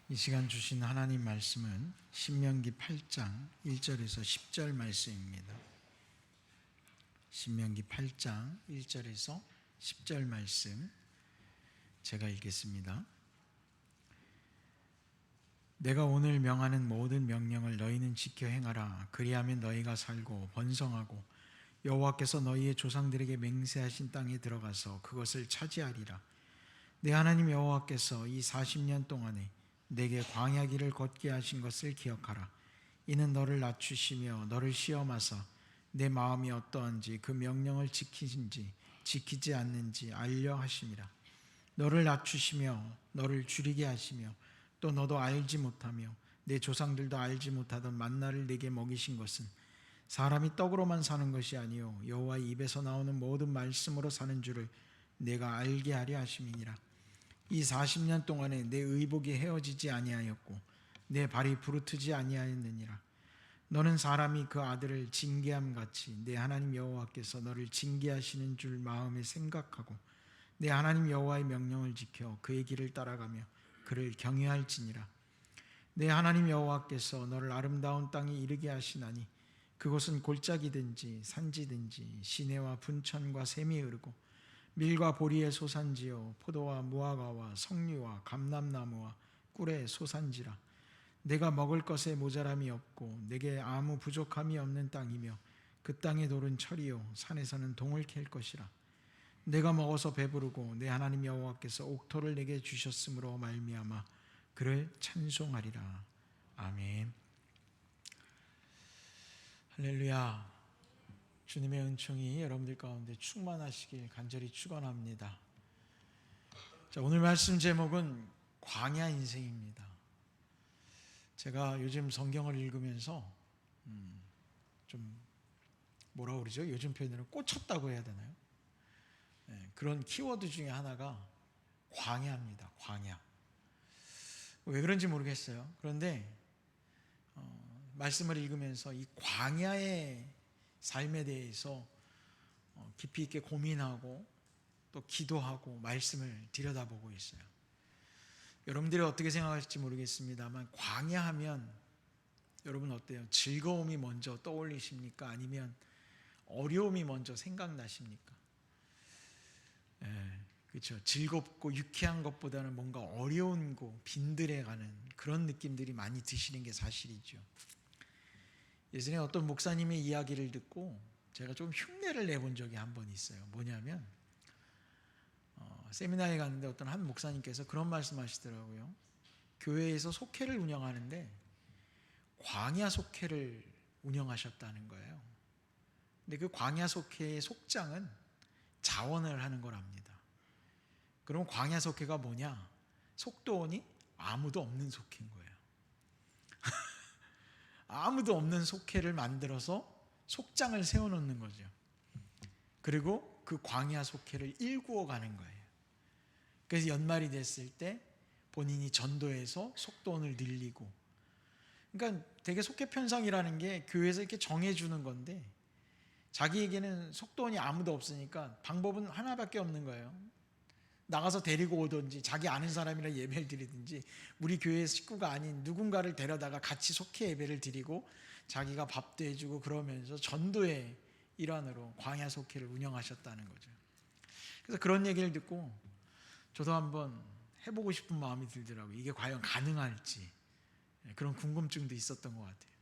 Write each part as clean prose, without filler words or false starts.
이 시간 주신 하나님 말씀은 신명기 8장 1절에서 10절 말씀입니다. 신명기 8장 1절에서 10절 말씀 제가 읽겠습니다. 내가 오늘 명하는 모든 명령을 너희는 지켜 행하라. 그리하면 너희가 살고 번성하고 여호와께서 너희의 조상들에게 맹세하신 땅에 들어가서 그것을 차지하리라. 내 하나님 여호와께서 이 40년 동안에 내게 광야 길을 걷게 하신 것을 기억하라. 이는 너를 낮추시며 너를 시험하사 내 마음이 어떠한지 그 명령을 지키신지 지키지 않는지 알려 하심이라. 너를 낮추시며 너를 줄이게 하시며 또 너도 알지 못하며 내 조상들도 알지 못하던 만나를 내게 먹이신 것은 사람이 떡으로만 사는 것이 아니요 여호와의 입에서 나오는 모든 말씀으로 사는 줄을 내가 알게 하려 하심이니라. 이 40년 동안에 내 의복이 헤어지지 아니하였고 내 발이 부르트지 아니하였느니라. 너는 사람이 그 아들을 징계함 같이 내 하나님 여호와께서 너를 징계하시는 줄 마음에 생각하고 내 하나님 여호와의 명령을 지켜 그의 길을 따라가며 그를 경외할지니라. 내 하나님 여호와께서 너를 아름다운 땅에 이르게 하시나니 그곳은 골짜기든지 산지든지 시내와 분천과 샘이 흐르고 밀과 보리의 소산지요 포도와 무화과와 석류와 감람나무와 꿀의 소산지라. 내가 먹을 것에 모자람이 없고 내게 아무 부족함이 없는 땅이며 그 땅의 돌은 철이요 산에서는 동을 캘 것이라. 내가 먹어서 배부르고 내 하나님 여호와께서 옥토를 내게 주셨으므로 말미암아 그를 찬송하리라. 아멘. 할렐루야. 주님의 은총이 여러분들 가운데 충만하시길 간절히 축원합니다. 자, 오늘 말씀 제목은 광야 인생입니다. 제가 요즘 성경을 읽으면서 좀 뭐라 그러죠? 요즘 표현으로 꽂혔다고 해야 되나요? 네, 그런 키워드 중에 하나가 광야입니다. 광야. 왜 그런지 모르겠어요. 그런데 말씀을 읽으면서 이 광야의 삶에 대해서 깊이 있게 고민하고 또 기도하고 말씀을 들여다보고 있어요. 여러분들이 어떻게 생각하실지 모르겠습니다만 광야하면 여러분 어때요? 즐거움이 먼저 떠올리십니까? 아니면 어려움이 먼저 생각나십니까? 그렇죠. 즐겁고 유쾌한 것보다는 뭔가 어려운 곳, 빈들해가는 그런 느낌들이 많이 드시는 게 사실이죠. 예전에 어떤 목사님의 이야기를 듣고 제가 좀 흉내를 내본 적이 한 번 있어요. 뭐냐면 세미나에 갔는데 어떤 한 목사님께서 그런 말씀하시더라고요. 교회에서 속회를 운영하는데 광야 속회를 운영하셨다는 거예요. 근데 그 광야 속회의 속장은 자원을 하는 거랍니다. 그럼 광야 속회가 뭐냐? 속도원이 아무도 없는 속회인 거예요. 아무도 없는 속회를 만들어서 속장을 세워놓는 거죠. 그리고 그 광야 속회를 일구어 가는 거예요. 그래서 연말이 됐을 때 본인이 전도해서 속도원을 늘리고, 그러니까 되게 속회 편성이라는 게 교회에서 이렇게 정해주는 건데 자기에게는 속도원이 아무도 없으니까 방법은 하나밖에 없는 거예요. 나가서 데리고 오든지 자기 아는 사람이랑 예배를 드리든지 우리 교회 식구가 아닌 누군가를 데려다가 같이 속회 예배를 드리고 자기가 밥도 해주고 그러면서 전도의 일환으로 광야 속회를 운영하셨다는 거죠. 그래서 그런 얘기를 듣고 저도 한번 해보고 싶은 마음이 들더라고요. 이게 과연 가능할지 그런 궁금증도 있었던 것 같아요.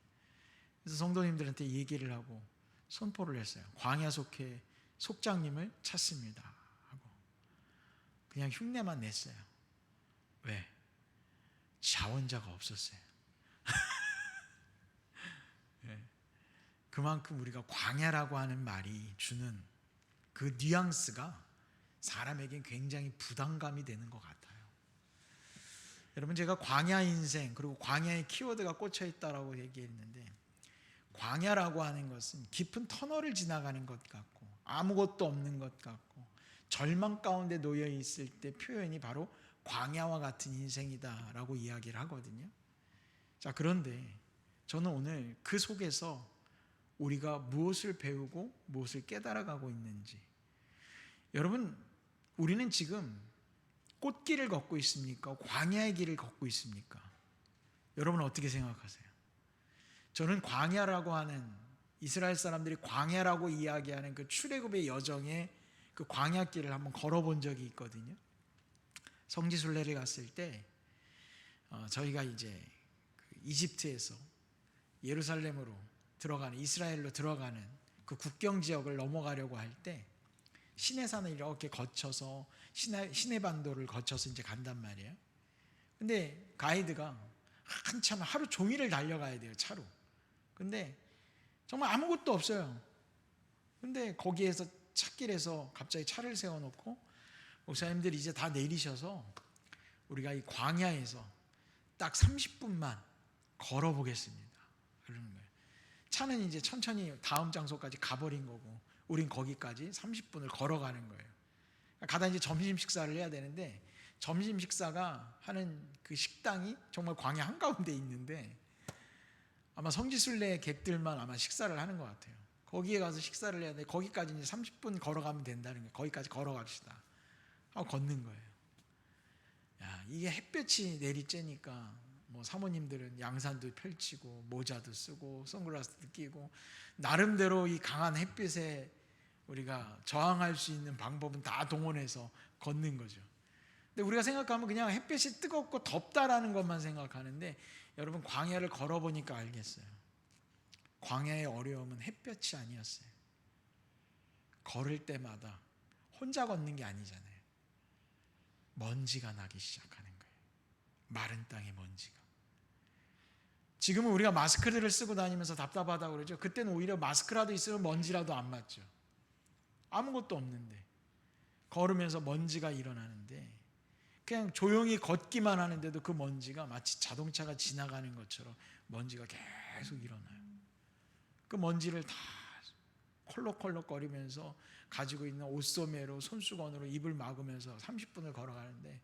그래서 성도님들한테 얘기를 하고 선포를 했어요. 광야 속회 속장님을 찾습니다. 그냥 흉내만 냈어요. 왜? 자원자가 없었어요. 네. 그만큼 우리가 광야라고 하는 말이 주는 그 뉘앙스가 사람에겐 굉장히 부담감이 되는 것 같아요. 여러분, 제가 광야 인생 그리고 광야의 키워드가 꽂혀 있다라고 얘기했는데, 광야라고 하는 것은 깊은 터널을 지나가는 것 같고 아무것도 없는 것 같고 절망 가운데 놓여 있을 때 표현이 바로 광야와 같은 인생이다라고 이야기를 하거든요. 자, 그런데 저는 오늘 그 속에서 우리가 무엇을 배우고 무엇을 깨달아가고 있는지, 여러분, 우리는 지금 꽃길을 걷고 있습니까? 광야의 길을 걷고 있습니까? 여러분은 어떻게 생각하세요? 저는 광야라고 하는, 이스라엘 사람들이 광야라고 이야기하는 그 출애굽의 여정에 그 광야길을 한번 걸어본 적이 있거든요. 성지순례를 갔을 때 저희가 이제 이집트에서 예루살렘으로 들어가는, 이스라엘로 들어가는 그 국경 지역을 넘어가려고 할 때 시내산을 이렇게 거쳐서 시내반도를 거쳐서 이제 간단 말이에요. 근데 가이드가 한참 하루 종일을 달려가야 돼요, 차로. 근데 정말 아무것도 없어요. 근데 거기에서 찻길에서 갑자기 차를 세워놓고 목사님들이 이제 다 내리셔서 우리가 이 광야에서 딱 30분만 걸어보겠습니다, 그러는 거예요. 차는 이제 천천히 다음 장소까지 가버린 거고 우린 거기까지 30분을 걸어가는 거예요. 가다 이제 점심 식사를 해야 되는데, 점심 식사가 하는 그 식당이 정말 광야 한가운데 있는데 아마 성지순례 객들만 아마 식사를 하는 것 같아요. 거기에 가서 식사를 해야 돼. 거기까지 이제 30분 걸어가면 된다는 거예요. 거기까지 걸어갑시다 하고 걷는 거예요. 야, 이게 햇볕이 내리쬐니까 뭐 사모님들은 양산도 펼치고 모자도 쓰고 선글라스도 끼고 나름대로 이 강한 햇빛에 우리가 저항할 수 있는 방법은 다 동원해서 걷는 거죠. 근데 우리가 생각하면 그냥 햇빛이 뜨겁고 덥다라는 것만 생각하는데, 여러분 광야를 걸어보니까 알겠어요. 광야의 어려움은 햇볕이 아니었어요. 걸을 때마다 혼자 걷는 게 아니잖아요. 먼지가 나기 시작하는 거예요. 마른 땅의 먼지가. 지금은 우리가 마스크를 쓰고 다니면서 답답하다고 그러죠. 그때는 오히려 마스크라도 있으면 먼지라도 안 맞죠. 아무것도 없는데 걸으면서 먼지가 일어나는데, 그냥 조용히 걷기만 하는데도 그 먼지가 마치 자동차가 지나가는 것처럼 먼지가 계속 일어나요. 그 먼지를 다 콜록콜록 거리면서 가지고 있는 옷소매로 손수건으로 입을 막으면서 30분을 걸어가는데,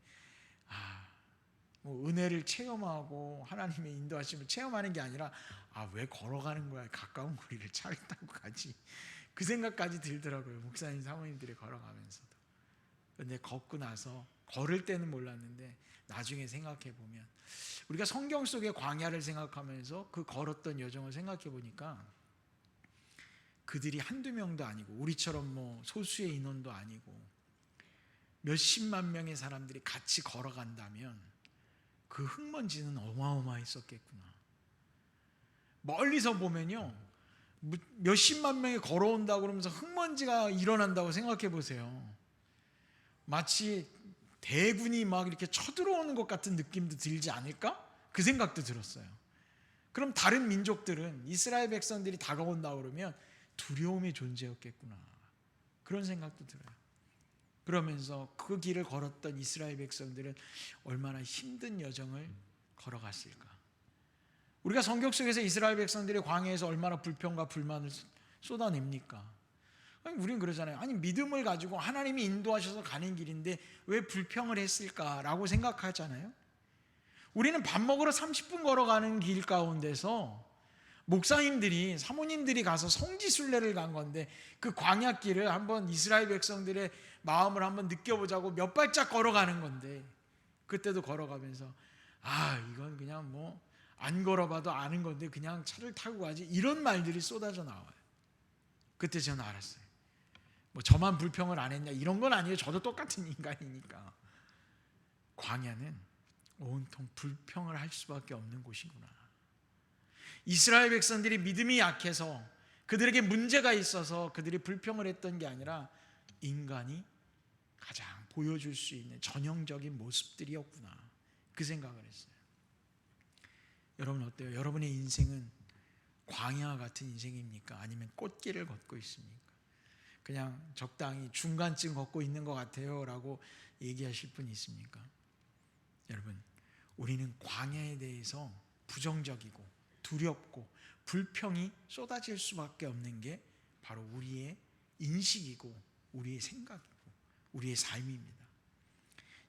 뭐 은혜를 체험하고 하나님의 인도하심을 체험하는 게 아니라 왜 걸어가는 거야, 가까운 거리를 차를 타고 가지, 그 생각까지 들더라고요, 목사님 사모님들이 걸어가면서도. 그런데 걷고 나서, 걸을 때는 몰랐는데 나중에 생각해 보면, 우리가 성경 속의 광야를 생각하면서 그 걸었던 여정을 생각해 보니까 그들이 한두 명도 아니고 우리처럼 뭐 소수의 인원도 아니고 몇십만 명의 사람들이 같이 걸어간다면 그 흙먼지는 어마어마했었겠구나. 멀리서 보면요, 몇십만 명이 걸어온다고 그러면서 흙먼지가 일어난다고 생각해 보세요. 마치 대군이 막 이렇게 쳐들어오는 것 같은 느낌도 들지 않을까? 그 생각도 들었어요. 그럼 다른 민족들은, 이스라엘 백성들이 다가온다 그러면 두려움의 존재였겠구나, 그런 생각도 들어요. 그러면서 그 길을 걸었던 이스라엘 백성들은 얼마나 힘든 여정을 걸어갔을까. 우리가 성경 속에서 이스라엘 백성들이 광야에서 얼마나 불평과 불만을 쏟아냅니까? 아니, 우리는 그러잖아요. 아니, 믿음을 가지고 하나님이 인도하셔서 가는 길인데 왜 불평을 했을까라고 생각하잖아요. 우리는 밥 먹으러 30분 걸어가는 길 가운데서 목사님들이, 사모님들이 가서 성지순례를 간 건데, 그 광야길을 한번 이스라엘 백성들의 마음을 한번 느껴보자고 몇 발짝 걸어가는 건데, 그때도 걸어가면서 이건 그냥 뭐 안 걸어봐도 아는 건데 그냥 차를 타고 가지, 이런 말들이 쏟아져 나와요. 그때 저는 알았어요. 뭐 저만 불평을 안 했냐, 이런 건 아니에요. 저도 똑같은 인간이니까. 광야는 온통 불평을 할 수밖에 없는 곳이구나. 이스라엘 백성들이 믿음이 약해서, 그들에게 문제가 있어서 그들이 불평을 했던 게 아니라 인간이 가장 보여줄 수 있는 전형적인 모습들이었구나, 그 생각을 했어요. 여러분 어때요? 여러분의 인생은 광야와 같은 인생입니까? 아니면 꽃길을 걷고 있습니까? 그냥 적당히 중간쯤 걷고 있는 것 같아요 라고 얘기하실 분이 있습니까? 여러분, 우리는 광야에 대해서 부정적이고 두렵고 불평이 쏟아질 수밖에 없는 게 바로 우리의 인식이고 우리의 생각이고 우리의 삶입니다.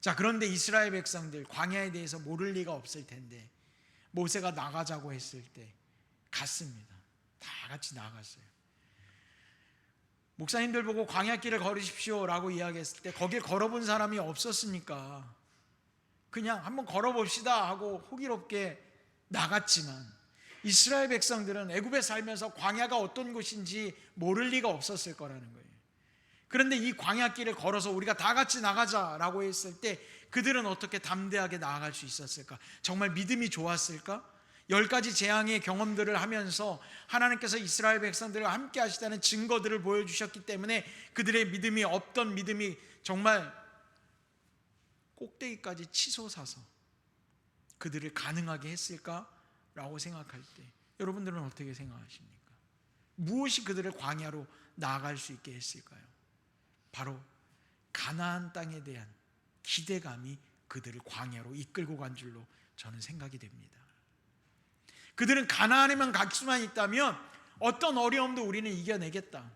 자, 그런데 이스라엘 백성들, 광야에 대해서 모를 리가 없을 텐데 모세가 나가자고 했을 때 갔습니다. 다 같이 나갔어요. 목사님들 보고 광야길을 걸으십시오 라고 이야기했을 때 거길 걸어본 사람이 없었습니까? 그냥 한번 걸어봅시다 하고 호기롭게 나갔지만 이스라엘 백성들은 애굽에 살면서 광야가 어떤 곳인지 모를 리가 없었을 거라는 거예요. 그런데 이 광야길을 걸어서 우리가 다 같이 나가자라고 했을 때 그들은 어떻게 담대하게 나아갈 수 있었을까? 정말 믿음이 좋았을까? 10가지 재앙의 경험들을 하면서 하나님께서 이스라엘 백성들과 함께 하시다는 증거들을 보여주셨기 때문에 그들의 믿음이 없던 믿음이 정말 꼭대기까지 치솟아서 그들을 가능하게 했을까라고 생각할 때 여러분들은 어떻게 생각하십니까? 무엇이 그들을 광야로 나아갈 수 있게 했을까요? 바로 가나안 땅에 대한 기대감이 그들을 광야로 이끌고 간 줄로 저는 생각이 됩니다. 그들은 가나안에만 갈 수만 있다면 어떤 어려움도 우리는 이겨내겠다.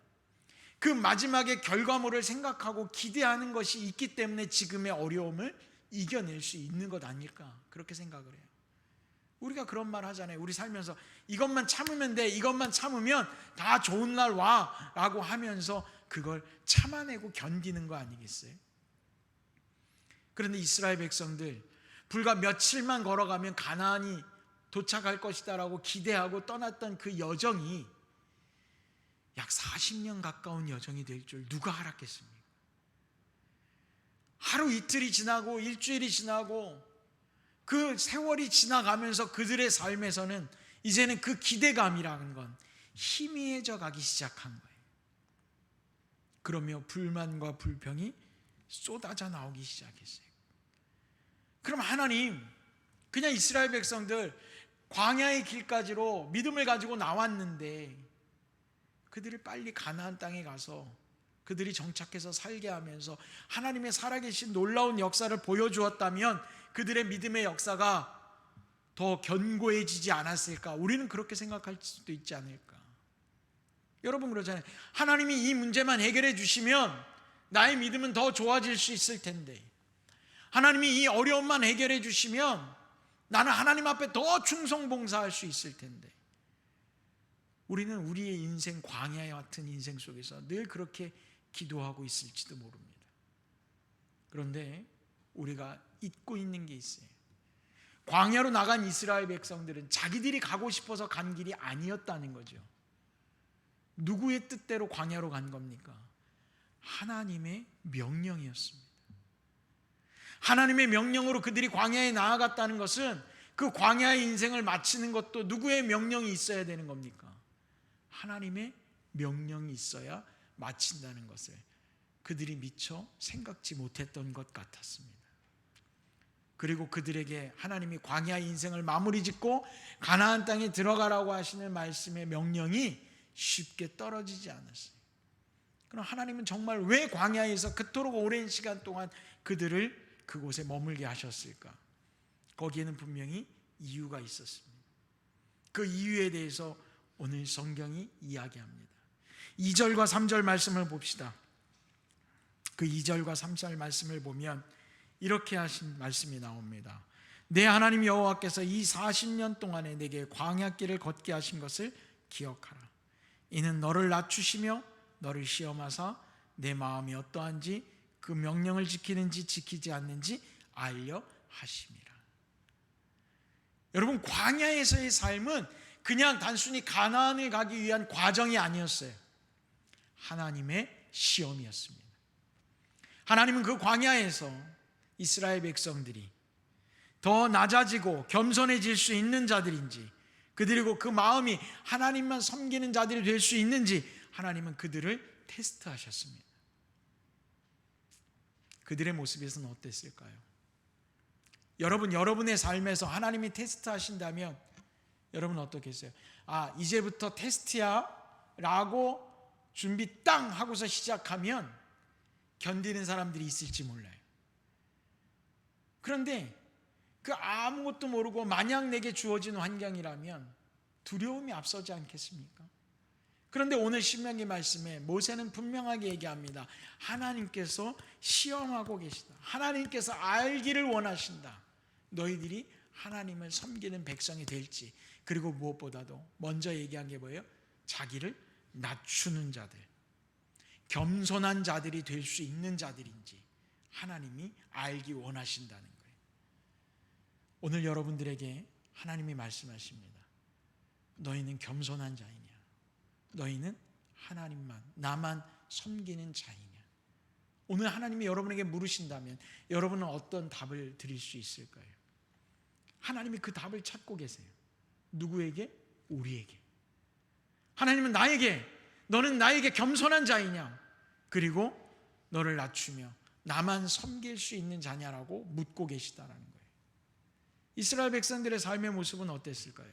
그 마지막의 결과물을 생각하고 기대하는 것이 있기 때문에 지금의 어려움을 이겨낼 수 있는 것 아닐까, 그렇게 생각을 해요. 우리가 그런 말 하잖아요. 우리 살면서 이것만 참으면 돼, 이것만 참으면 다 좋은 날 와 라고 하면서 그걸 참아내고 견디는 거 아니겠어요? 그런데 이스라엘 백성들 불과 며칠만 걸어가면 가나안이 도착할 것이다 라고 기대하고 떠났던 그 여정이 약 40년 가까운 여정이 될 줄 누가 알았겠습니까? 하루 이틀이 지나고 일주일이 지나고 그 세월이 지나가면서 그들의 삶에서는 이제는 그 기대감이라는 건 희미해져 가기 시작한 거예요. 그러며 불만과 불평이 쏟아져 나오기 시작했어요. 그럼 하나님, 그냥 이스라엘 백성들 광야의 길까지로 믿음을 가지고 나왔는데 그들을 빨리 가나안 땅에 가서 그들이 정착해서 살게 하면서 하나님의 살아계신 놀라운 역사를 보여주었다면 그들의 믿음의 역사가 더 견고해지지 않았을까? 우리는 그렇게 생각할 수도 있지 않을까? 여러분 그러잖아요. 하나님이 이 문제만 해결해 주시면 나의 믿음은 더 좋아질 수 있을 텐데, 하나님이 이 어려움만 해결해 주시면 나는 하나님 앞에 더 충성봉사할 수 있을 텐데, 우리는 우리의 인생 광야 같은 인생 속에서 늘 그렇게 기도하고 있을지도 모릅니다. 그런데 우리가 잊고 있는 게 있어요. 광야로 나간 이스라엘 백성들은 자기들이 가고 싶어서 간 길이 아니었다는 거죠. 누구의 뜻대로 광야로 간 겁니까? 하나님의 명령이었습니다. 하나님의 명령으로 그들이 광야에 나아갔다는 것은 그 광야의 인생을 마치는 것도 누구의 명령이 있어야 되는 겁니까? 하나님의 명령이 있어야 마친다는 것을 그들이 미처 생각지 못했던 것 같았습니다. 그리고 그들에게 하나님이 광야 인생을 마무리 짓고 가나안 땅에 들어가라고 하시는 말씀의 명령이 쉽게 떨어지지 않았어요. 그럼 하나님은 정말 왜 광야에서 그토록 오랜 시간 동안 그들을 그곳에 머물게 하셨을까? 거기에는 분명히 이유가 있었습니다. 그 이유에 대해서 오늘 성경이 이야기합니다. 2절과 3절 말씀을 봅시다. 그 2절과 3절 말씀을 보면 이렇게 하신 말씀이 나옵니다. 내 하나님 여호와께서 이 40년 동안에 내게 광야길을 걷게 하신 것을 기억하라. 이는 너를 낮추시며 너를 시험하사 내 마음이 어떠한지 그 명령을 지키는지 지키지 않는지 알려 하심이라. 여러분, 광야에서의 삶은 그냥 단순히 가나안을 가기 위한 과정이 아니었어요. 하나님의 시험이었습니다. 하나님은 그 광야에서 이스라엘 백성들이 더 낮아지고 겸손해질 수 있는 자들인지, 그리고 그 마음이 하나님만 섬기는 자들이 될 수 있는지 하나님은 그들을 테스트하셨습니다. 그들의 모습에서는 어땠을까요? 여러분의 삶에서 하나님이 테스트하신다면 여러분 어떻겠어요? 이제부터 테스트야 라고 준비 땅 하고서 시작하면 견디는 사람들이 있을지 몰라요. 그런데 그 아무것도 모르고 마냥 내게 주어진 환경이라면 두려움이 앞서지 않겠습니까? 그런데 오늘 신명기 말씀에 모세는 분명하게 얘기합니다. 하나님께서 시험하고 계시다. 하나님께서 알기를 원하신다. 너희들이 하나님을 섬기는 백성이 될지, 그리고 무엇보다도 먼저 얘기한 게 뭐예요? 자기를 낮추는 자들, 겸손한 자들이 될 수 있는 자들인지 하나님이 알기 원하신다는 거예요. 오늘 여러분들에게 하나님이 말씀하십니다. 너희는 겸손한 자이냐? 너희는 하나님만, 나만 섬기는 자이냐? 오늘 하나님이 여러분에게 물으신다면 여러분은 어떤 답을 드릴 수 있을까요? 하나님이 그 답을 찾고 계세요. 누구에게? 우리에게. 하나님은 나에게, 너는 나에게 겸손한 자이냐? 그리고 너를 낮추며 나만 섬길 수 있는 자냐라고 묻고 계시다라는 거예요. 이스라엘 백성들의 삶의 모습은 어땠을까요?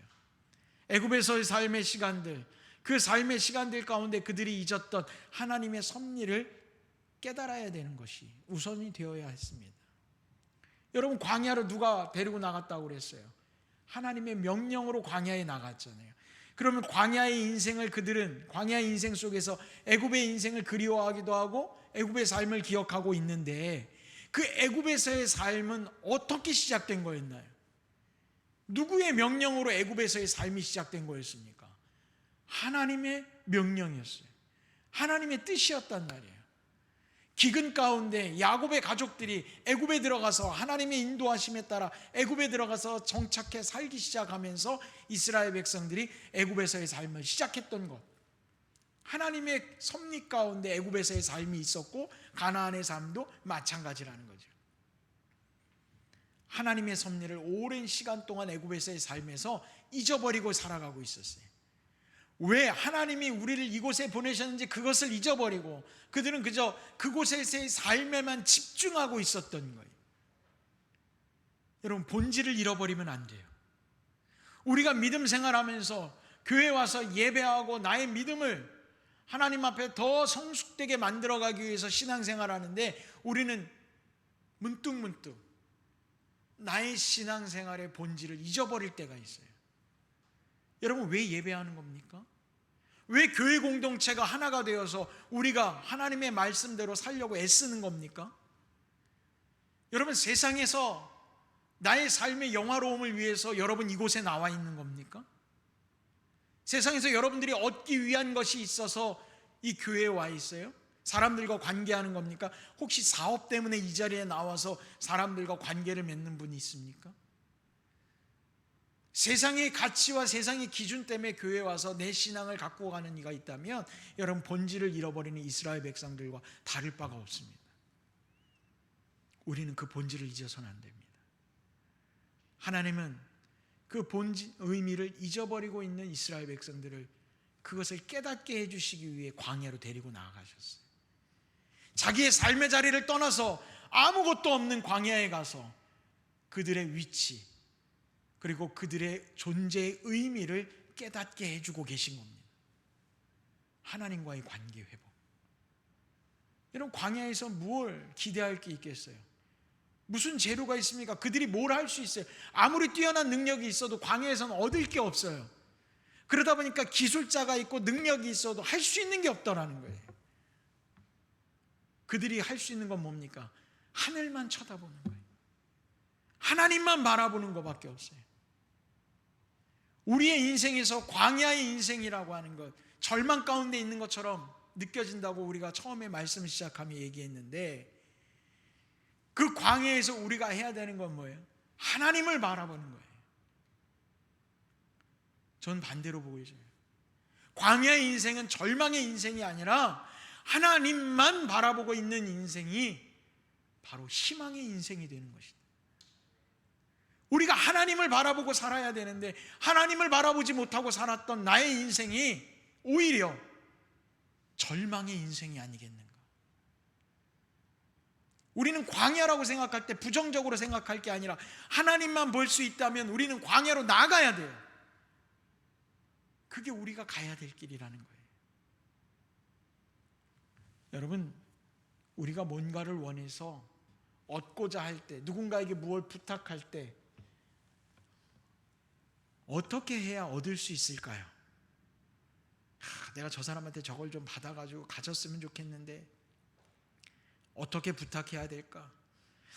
애굽에서의 삶의 시간들, 그 삶의 시간들 가운데 그들이 잊었던 하나님의 섭리를 깨달아야 되는 것이 우선이 되어야 했습니다. 여러분, 광야로 누가 데리고 나갔다고 그랬어요? 하나님의 명령으로 광야에 나갔잖아요. 그러면 광야의 인생을 그들은 광야의 인생 속에서 애굽의 인생을 그리워하기도 하고 애굽의 삶을 기억하고 있는데, 그 애굽에서의 삶은 어떻게 시작된 거였나요? 누구의 명령으로 애굽에서의 삶이 시작된 거였습니까? 하나님의 명령이었어요. 하나님의 뜻이었단 말이에요. 기근 가운데 야곱의 가족들이 애굽에 들어가서 하나님의 인도하심에 따라 애굽에 들어가서 정착해 살기 시작하면서 이스라엘 백성들이 애굽에서의 삶을 시작했던 것, 하나님의 섭리 가운데 애굽에서의 삶이 있었고 가나안의 삶도 마찬가지라는 거죠. 하나님의 섭리를 오랜 시간 동안 애굽에서의 삶에서 잊어버리고 살아가고 있었어요. 왜 하나님이 우리를 이곳에 보내셨는지 그것을 잊어버리고 그들은 그저 그곳에서의 삶에만 집중하고 있었던 거예요. 여러분, 본질을 잃어버리면 안 돼요. 우리가 믿음 생활하면서 교회 와서 예배하고 나의 믿음을 하나님 앞에 더 성숙되게 만들어가기 위해서 신앙생활하는데 우리는 문득문득 나의 신앙생활의 본질을 잊어버릴 때가 있어요. 여러분, 왜 예배하는 겁니까? 왜 교회 공동체가 하나가 되어서 우리가 하나님의 말씀대로 살려고 애쓰는 겁니까? 여러분, 세상에서 나의 삶의 영화로움을 위해서 여러분 이곳에 나와 있는 겁니까? 세상에서 여러분들이 얻기 위한 것이 있어서 이 교회에 와 있어요? 사람들과 관계하는 겁니까? 혹시 사업 때문에 이 자리에 나와서 사람들과 관계를 맺는 분이 있습니까? 세상의 가치와 세상의 기준 때문에 교회에 와서 내 신앙을 갖고 가는 이가 있다면 여러분, 본질을 잃어버리는 이스라엘 백성들과 다를 바가 없습니다. 우리는 그 본질을 잊어서는 안 됩니다. 하나님은 그 본질, 의미를 잊어버리고 있는 이스라엘 백성들을 그것을 깨닫게 해주시기 위해 광야로 데리고 나아가셨어요. 자기의 삶의 자리를 떠나서 아무것도 없는 광야에 가서 그들의 위치 그리고 그들의 존재의 의미를 깨닫게 해주고 계신 겁니다. 하나님과의 관계 회복. 여러분, 광야에서 뭘 기대할 게 있겠어요? 무슨 재료가 있습니까? 그들이 뭘 할 수 있어요? 아무리 뛰어난 능력이 있어도 광야에서는 얻을 게 없어요. 그러다 보니까 기술자가 있고 능력이 있어도 할 수 있는 게 없더라는 거예요. 그들이 할 수 있는 건 뭡니까? 하늘만 쳐다보는 거예요. 하나님만 바라보는 것밖에 없어요. 우리의 인생에서 광야의 인생이라고 하는 것, 절망 가운데 있는 것처럼 느껴진다고 우리가 처음에 말씀을 시작하며 얘기했는데, 그 광야에서 우리가 해야 되는 건 뭐예요? 하나님을 바라보는 거예요. 전 반대로 보고 있어요. 광야의 인생은 절망의 인생이 아니라 하나님만 바라보고 있는 인생이 바로 희망의 인생이 되는 것이다. 우리가 하나님을 바라보고 살아야 되는데 하나님을 바라보지 못하고 살았던 나의 인생이 오히려 절망의 인생이 아니겠는가. 우리는 광야라고 생각할 때 부정적으로 생각할 게 아니라 하나님만 볼 수 있다면 우리는 광야로 나가야 돼요. 그게 우리가 가야 될 길이라는 거예요. 여러분, 우리가 뭔가를 원해서 얻고자 할 때, 누군가에게 무엇을 부탁할 때 어떻게 해야 얻을 수 있을까요? 내가 저 사람한테 저걸 좀 받아가지고 가졌으면 좋겠는데 어떻게 부탁해야 될까?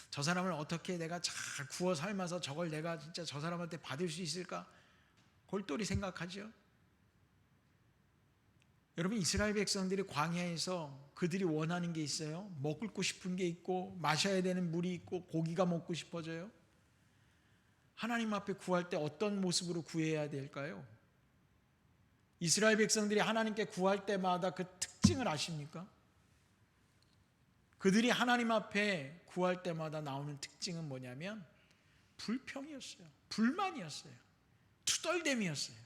저 사람을 어떻게 내가 잘 구워 삶아서 저걸 내가 진짜 저 사람한테 받을 수 있을까? 골똘히 생각하죠. 여러분, 이스라엘 백성들이 광야에서 그들이 원하는 게 있어요. 먹고 싶은 게 있고 마셔야 되는 물이 있고 고기가 먹고 싶어져요. 하나님 앞에 구할 때 어떤 모습으로 구해야 될까요? 이스라엘 백성들이 하나님께 구할 때마다 그 특징을 아십니까? 그들이 하나님 앞에 구할 때마다 나오는 특징은 뭐냐면 불평이었어요. 불만이었어요. 투덜댐이었어요.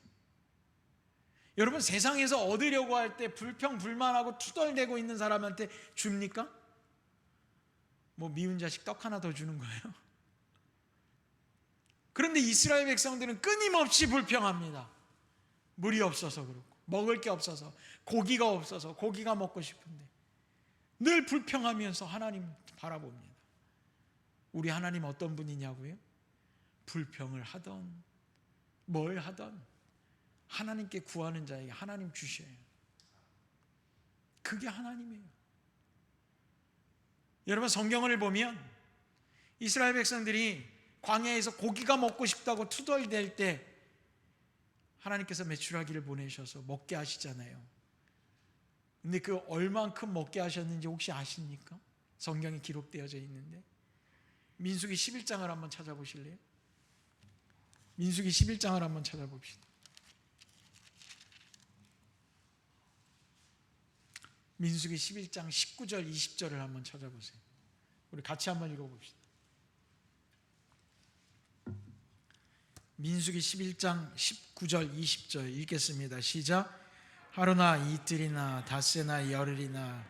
여러분, 세상에서 얻으려고 할 때 불평, 불만하고 투덜대고 있는 사람한테 줍니까? 뭐 미운 자식 떡 하나 더 주는 거예요? 그런데 이스라엘 백성들은 끊임없이 불평합니다. 물이 없어서 그렇고, 먹을 게 없어서, 고기가 없어서, 고기가 먹고 싶은데 늘 불평하면서 하나님 바라봅니다. 우리 하나님 어떤 분이냐고요? 불평을 하던 뭘 하던 하나님께 구하는 자에게 하나님 주셔요. 그게 하나님이에요. 여러분, 성경을 보면 이스라엘 백성들이 광야에서 고기가 먹고 싶다고 투덜댈 때 하나님께서 메추라기를 보내셔서 먹게 하시잖아요. 근데 그 얼만큼 먹게 하셨는지 혹시 아십니까? 성경에 기록되어져 있는데 민수기 11장을 한번 찾아보실래요? 민수기 11장을 한번 찾아봅시다. 민수기 11장 19절 20절을 한번 찾아보세요. 우리 같이 한번 읽어봅시다. 민수기 11장 19절 20절 읽겠습니다. 시작. 하루나 이틀이나 닷새나 열흘이나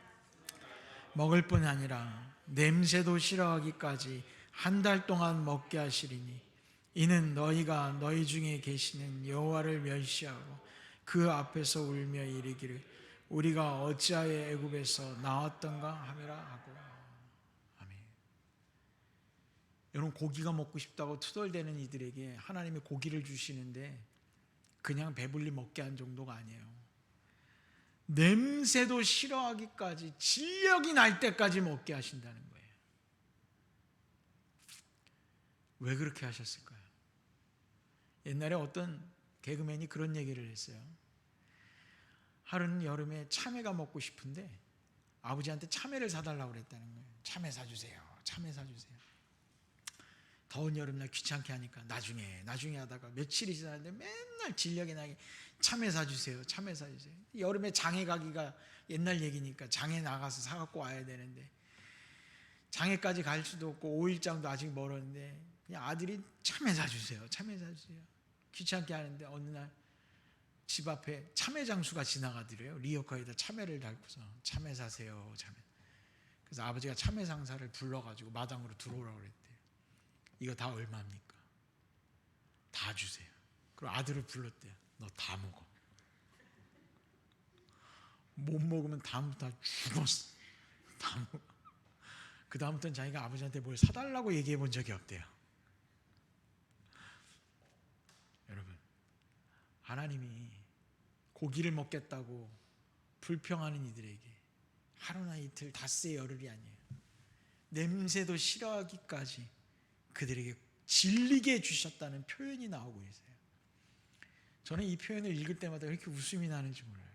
먹을 뿐 아니라 냄새도 싫어하기까지 한 달 동안 먹게 하시리니 이는 너희가 너희 중에 계시는 여호와를 멸시하고 그 앞에서 울며 이르기를 우리가 어찌하여 애굽에서 나왔던가 함이라 하고. 아멘. 여러분, 고기가 먹고 싶다고 투덜대는 이들에게 하나님이 고기를 주시는데 그냥 배불리 먹게 한 정도가 아니에요. 냄새도 싫어하기까지, 질력이 날 때까지 먹게 하신다는 거예요. 왜 그렇게 하셨을까요? 옛날에 어떤 개그맨이 그런 얘기를 했어요. 하루는 여름에 참외가 먹고 싶은데 아버지한테 참외를 사달라고 그랬다는 거예요. 참외 사주세요. 참외 사주세요. 더운 여름날 귀찮게 하니까 나중에 하다가 며칠이 지났는데 맨날 질력이 나게 참외 사주세요. 참외 사주세요. 여름에 장에 가기가 옛날 얘기니까 장에 나가서 사갖고 와야 되는데 장에까지 갈 수도 없고 5일장도 아직 멀었는데 그냥 아들이 참외 사주세요. 참외 사주세요. 귀찮게 하는데 어느 날 집 앞에 참외 장수가 지나가더래요. 리어카에다 참외를 달고서 참외 사세요. 참외. 그래서 아버지가 참외 상사를 불러가지고 마당으로 들어오라고 그랬대요. 이거 다 얼마입니까? 다 주세요. 그리고 아들을 불렀대요. 너 다 먹어. 못 먹으면 다음부터 다 죽었어. 다 먹어. 그 다음부터는 자기가 아버지한테 뭘 사달라고 얘기해 본 적이 없대요. 여러분, 하나님이 고기를 먹겠다고 불평하는 이들에게 하루나 이틀, 닷새, 열흘이 아니에요. 냄새도 싫어하기까지 그들에게 질리게 해주셨다는 표현이 나오고 있어요. 저는 이 표현을 읽을 때마다 왜 이렇게 웃음이 나는지 몰라요.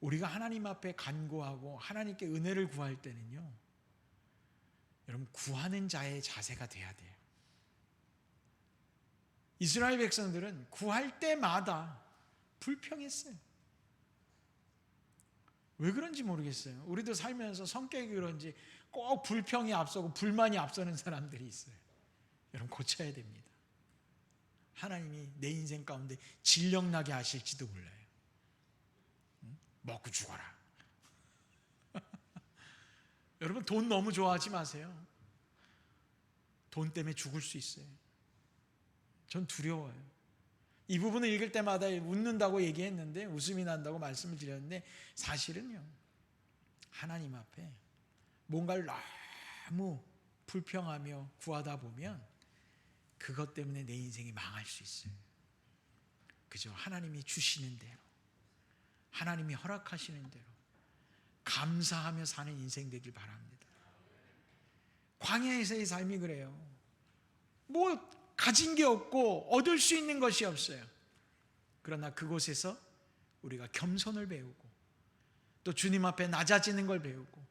우리가 하나님 앞에 간구하고 하나님께 은혜를 구할 때는요, 여러분, 구하는 자의 자세가 돼야 돼요. 이스라엘 백성들은 구할 때마다 불평했어요. 왜 그런지 모르겠어요. 우리도 살면서 성격이 그런지 꼭 불평이 앞서고 불만이 앞서는 사람들이 있어요. 여러분, 고쳐야 됩니다. 하나님이 내 인생 가운데 질력나게 하실지도 몰라요. 먹고 죽어라. 여러분, 돈 너무 좋아하지 마세요. 돈 때문에 죽을 수 있어요. 전 두려워요. 이 부분을 읽을 때마다 웃는다고 얘기했는데, 웃음이 난다고 말씀을 드렸는데, 사실은요, 하나님 앞에 뭔가를 너무 불평하며 구하다 보면 그것 때문에 내 인생이 망할 수 있어요. 그죠? 하나님이 주시는 대로, 하나님이 허락하시는 대로 감사하며 사는 인생 되길 바랍니다. 광야에서의 삶이 그래요. 뭐 가진 게 없고 얻을 수 있는 것이 없어요. 그러나 그곳에서 우리가 겸손을 배우고 또 주님 앞에 낮아지는 걸 배우고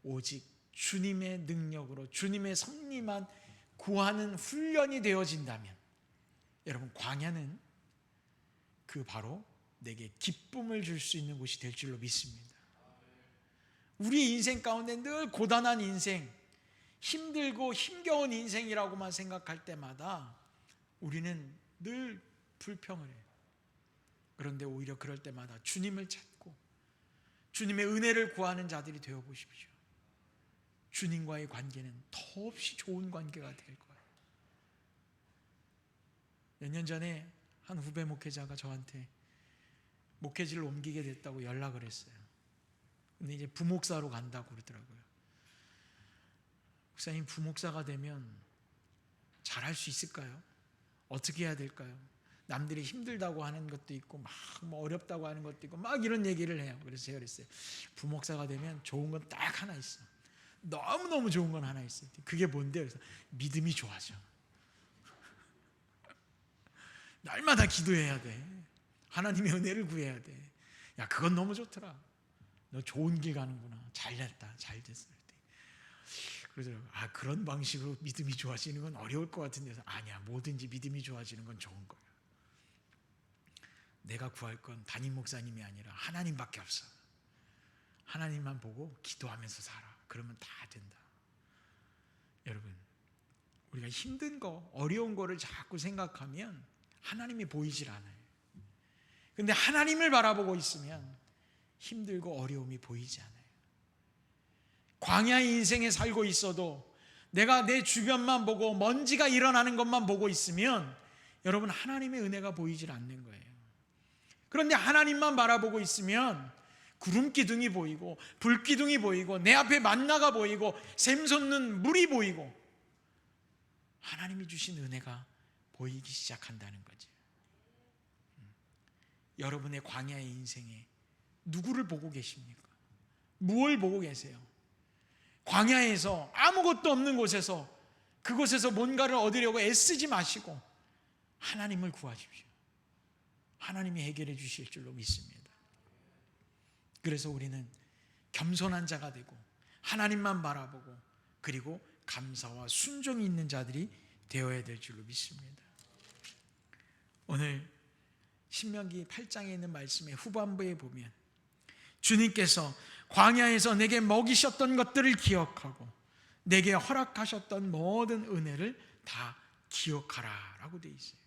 오직 주님의 능력으로, 주님의 성리만 구하는 훈련이 되어진다면 여러분, 광야는 그 바로 내게 기쁨을 줄 수 있는 곳이 될 줄로 믿습니다. 우리 인생 가운데 늘 고단한 인생, 힘들고 힘겨운 인생이라고만 생각할 때마다 우리는 늘 불평을 해요. 그런데 오히려 그럴 때마다 주님을 찾고 주님의 은혜를 구하는 자들이 되어 보십시오. 주님과의 관계는 더없이 좋은 관계가 될 거예요. 몇 년 전에 한 후배 목회자가 저한테 목회지를 옮기게 됐다고 연락을 했어요. 근데 이제 부목사로 간다고 그러더라고요. 목사님, 부목사가 되면 잘할 수 있을까요? 어떻게 해야 될까요? 남들이 힘들다고 하는 것도 있고 막 뭐 어렵다고 하는 것도 있고 막 이런 얘기를 해요. 그래서 제가 그랬어요. 부목사가 되면 좋은 건 딱 하나 있어. 너무너무 좋은 건 하나 있어요. 그게 뭔데요? 그래서 믿음이 좋아져. 날마다 기도해야 돼. 하나님의 은혜를 구해야 돼. 야, 그건 너무 좋더라. 너 좋은 길 가는구나. 잘됐다. 잘 됐어. 그래서 그런 방식으로 믿음이 좋아지는 건 어려울 것 같은데, 아니야, 뭐든지 믿음이 좋아지는 건 좋은 거야. 내가 구할 건 담임 목사님이 아니라 하나님밖에 없어. 하나님만 보고 기도하면서 살아. 그러면 다 된다. 여러분, 우리가 힘든 거, 어려운 거를 자꾸 생각하면 하나님이 보이질 않아요. 근데 하나님을 바라보고 있으면 힘들고 어려움이 보이지 않아요. 광야의 인생에 살고 있어도 내가 내 주변만 보고 먼지가 일어나는 것만 보고 있으면 여러분, 하나님의 은혜가 보이질 않는 거예요. 그런데 하나님만 바라보고 있으면 구름 기둥이 보이고 불 기둥이 보이고 내 앞에 만나가 보이고 샘솟는 물이 보이고 하나님이 주신 은혜가 보이기 시작한다는 거죠. 여러분의 광야의 인생에 누구를 보고 계십니까? 무엇을 보고 계세요? 광야에서 아무것도 없는 곳에서 그곳에서 뭔가를 얻으려고 애쓰지 마시고 하나님을 구하십시오. 하나님이 해결해 주실 줄로 믿습니다. 그래서 우리는 겸손한 자가 되고 하나님만 바라보고 그리고 감사와 순종이 있는 자들이 되어야 될 줄로 믿습니다. 오늘 신명기 8장에 있는 말씀의 후반부에 보면 주님께서 광야에서 내게 먹이셨던 것들을 기억하고 내게 허락하셨던 모든 은혜를 다 기억하라 라고 되어 있어요.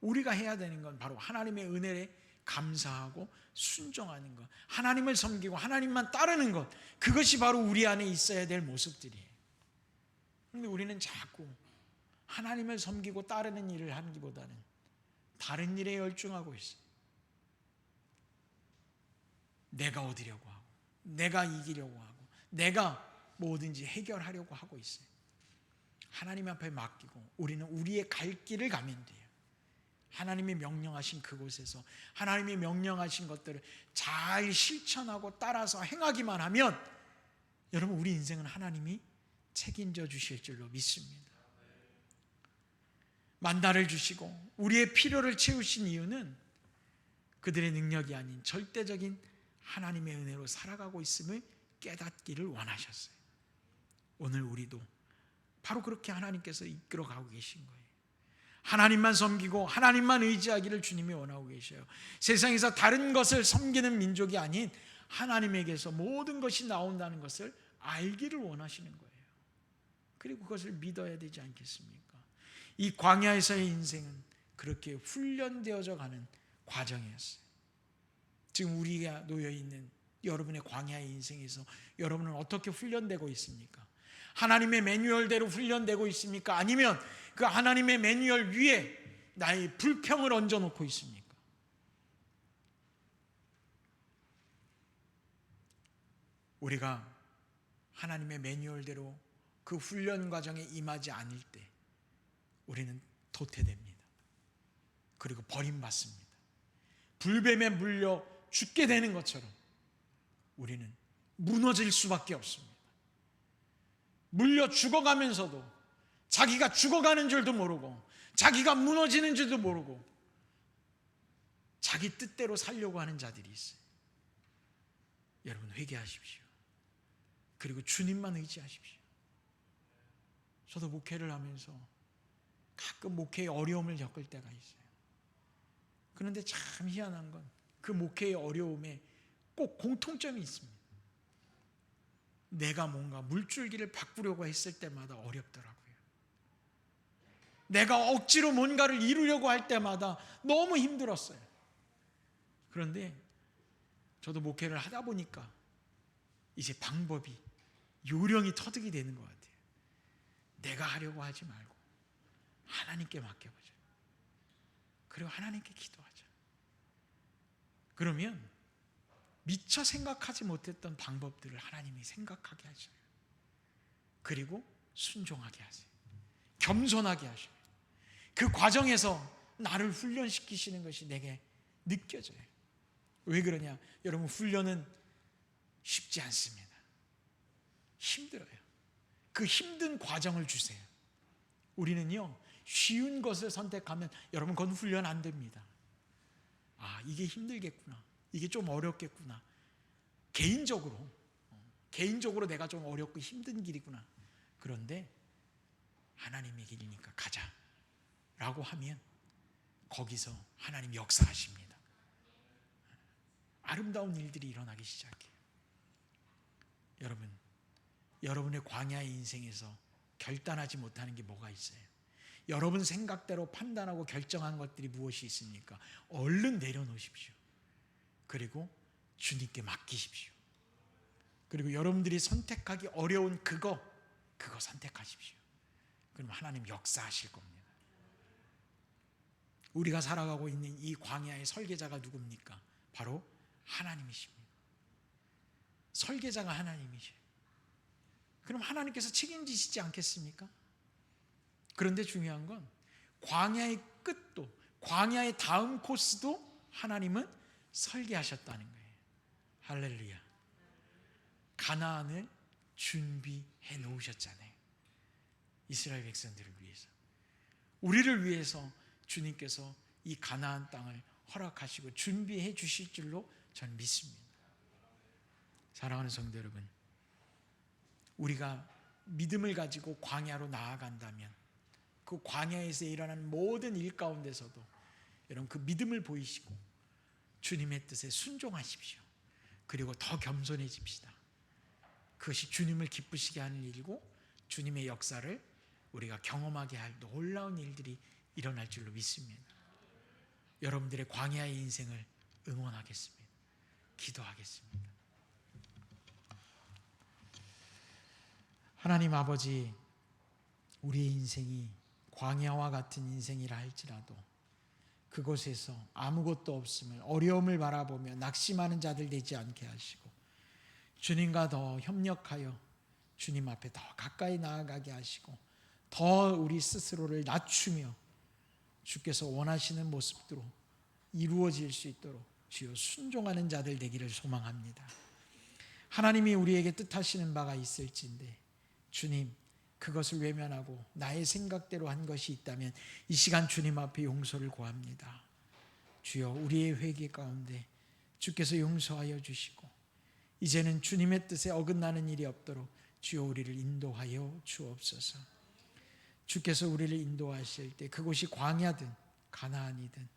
우리가 해야 되는 건 바로 하나님의 은혜에 감사하고 순종하는 것, 하나님을 섬기고 하나님만 따르는 것, 그것이 바로 우리 안에 있어야 될 모습들이에요. 그런데 우리는 자꾸 하나님을 섬기고 따르는 일을 하기보다는 다른 일에 열중하고 있어요. 내가 얻으려고 하고 내가 이기려고 하고 내가 뭐든지 해결하려고 하고 있어요. 하나님 앞에 맡기고 우리는 우리의 갈 길을 가면 돼요. 하나님이 명령하신 그곳에서 하나님이 명령하신 것들을 잘 실천하고 따라서 행하기만 하면 여러분, 우리 인생은 하나님이 책임져 주실 줄로 믿습니다. 만나를 주시고 우리의 필요를 채우신 이유는 그들의 능력이 아닌 절대적인 하나님의 은혜로 살아가고 있음을 깨닫기를 원하셨어요. 오늘 우리도 바로 그렇게 하나님께서 이끌어가고 계신 거예요. 하나님만 섬기고 하나님만 의지하기를 주님이 원하고 계셔요. 세상에서 다른 것을 섬기는 민족이 아닌 하나님에게서 모든 것이 나온다는 것을 알기를 원하시는 거예요. 그리고 그것을 믿어야 되지 않겠습니까? 이 광야에서의 인생은 그렇게 훈련되어져 가는 과정이었어요. 지금 우리가 놓여있는 여러분의 광야의 인생에서 여러분은 어떻게 훈련되고 있습니까? 하나님의 매뉴얼대로 훈련되고 있습니까? 아니면 그 하나님의 매뉴얼 위에 나의 불평을 얹어놓고 있습니까? 우리가 하나님의 매뉴얼대로 그 훈련 과정에 임하지 않을 때 우리는 도태됩니다. 그리고 버림받습니다. 불뱀에 물려 죽게 되는 것처럼 우리는 무너질 수밖에 없습니다. 물려 죽어가면서도 자기가 죽어가는 줄도 모르고 자기가 무너지는 줄도 모르고 자기 뜻대로 살려고 하는 자들이 있어요. 여러분, 회개하십시오. 그리고 주님만 의지하십시오. 저도 목회를 하면서 가끔 목회의 어려움을 겪을 때가 있어요. 그런데 참 희한한 건 그 목회의 어려움에 꼭 공통점이 있습니다. 내가 뭔가 물줄기를 바꾸려고 했을 때마다 어렵더라고요. 내가 억지로 뭔가를 이루려고 할 때마다 너무 힘들었어요. 그런데 저도 목회를 하다 보니까 이제 방법이, 요령이 터득이 되는 것 같아요. 내가 하려고 하지 말고 하나님께 맡겨보자. 그리고 하나님께 기도하자. 그러면 미처 생각하지 못했던 방법들을 하나님이 생각하게 하셔요. 그리고 순종하게 하세요. 겸손하게 하셔요. 그 과정에서 나를 훈련시키시는 것이 내게 느껴져요. 왜 그러냐? 여러분, 훈련은 쉽지 않습니다. 힘들어요. 그 힘든 과정을 주세요. 우리는요, 쉬운 것을 선택하면 여러분, 그건 훈련 안 됩니다. 아, 이게 힘들겠구나. 이게 좀 어렵겠구나. 개인적으로 내가 좀 어렵고 힘든 길이구나. 그런데 하나님의 길이니까 가자 라고 하면 거기서 하나님 역사하십니다. 아름다운 일들이 일어나기 시작해요. 여러분, 여러분의 광야의 인생에서 결단하지 못하는 게 뭐가 있어요? 여러분 생각대로 판단하고 결정한 것들이 무엇이 있습니까? 얼른 내려놓으십시오. 그리고 주님께 맡기십시오. 그리고 여러분들이 선택하기 어려운 그거 선택하십시오. 그럼 하나님 역사하실 겁니다. 우리가 살아가고 있는 이 광야의 설계자가 누굽니까? 바로 하나님이십니다. 설계자가 하나님이셔요. 그럼 하나님께서 책임지시지 않겠습니까? 그런데 중요한 건 광야의 끝도, 광야의 다음 코스도 하나님은 설계하셨다는 거예요. 할렐루야. 가나안을 준비해 놓으셨잖아요. 이스라엘 백성들을 위해서. 우리를 위해서 주님께서 이 가나안 땅을 허락하시고 준비해 주실 줄로 저는 믿습니다. 사랑하는 성도 여러분, 우리가 믿음을 가지고 광야로 나아간다면 그 광야에서 일어나는 모든 일 가운데서도 여러분 그 믿음을 보이시고 주님의 뜻에 순종하십시오. 그리고 더 겸손해집시다. 그것이 주님을 기쁘시게 하는 일이고 주님의 역사를 우리가 경험하게 할 놀라운 일들이 일어날 줄로 믿습니다. 여러분들의 광야의 인생을 응원하겠습니다. 기도하겠습니다. 하나님 아버지, 우리의 인생이 광야와 같은 인생이라 할지라도 그곳에서 아무것도 없음을, 어려움을 바라보며 낙심하는 자들 되지 않게 하시고 주님과 더 협력하여 주님 앞에 더 가까이 나아가게 하시고 더 우리 스스로를 낮추며 주께서 원하시는 모습대로 이루어질 수 있도록 주여 순종하는 자들 되기를 소망합니다. 하나님이 우리에게 뜻하시는 바가 있을진데 주님, 그것을 외면하고 나의 생각대로 한 것이 있다면 이 시간 주님 앞에 용서를 구합니다. 주여, 우리의 회개 가운데 주께서 용서하여 주시고 이제는 주님의 뜻에 어긋나는 일이 없도록 주여 우리를 인도하여 주옵소서. 주께서 우리를 인도하실 때 그곳이 광야든 가나안이든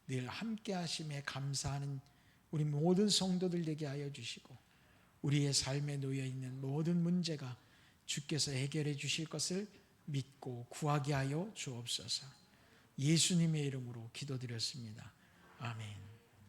늘 함께 하심에 감사하는 우리 모든 성도들 되게 하여 주시고 우리의 삶에 놓여 있는 모든 문제가 주께서 해결해 주실 것을 믿고 구하게 하여 주옵소서. 예수님의 이름으로 기도드렸습니다. 아멘.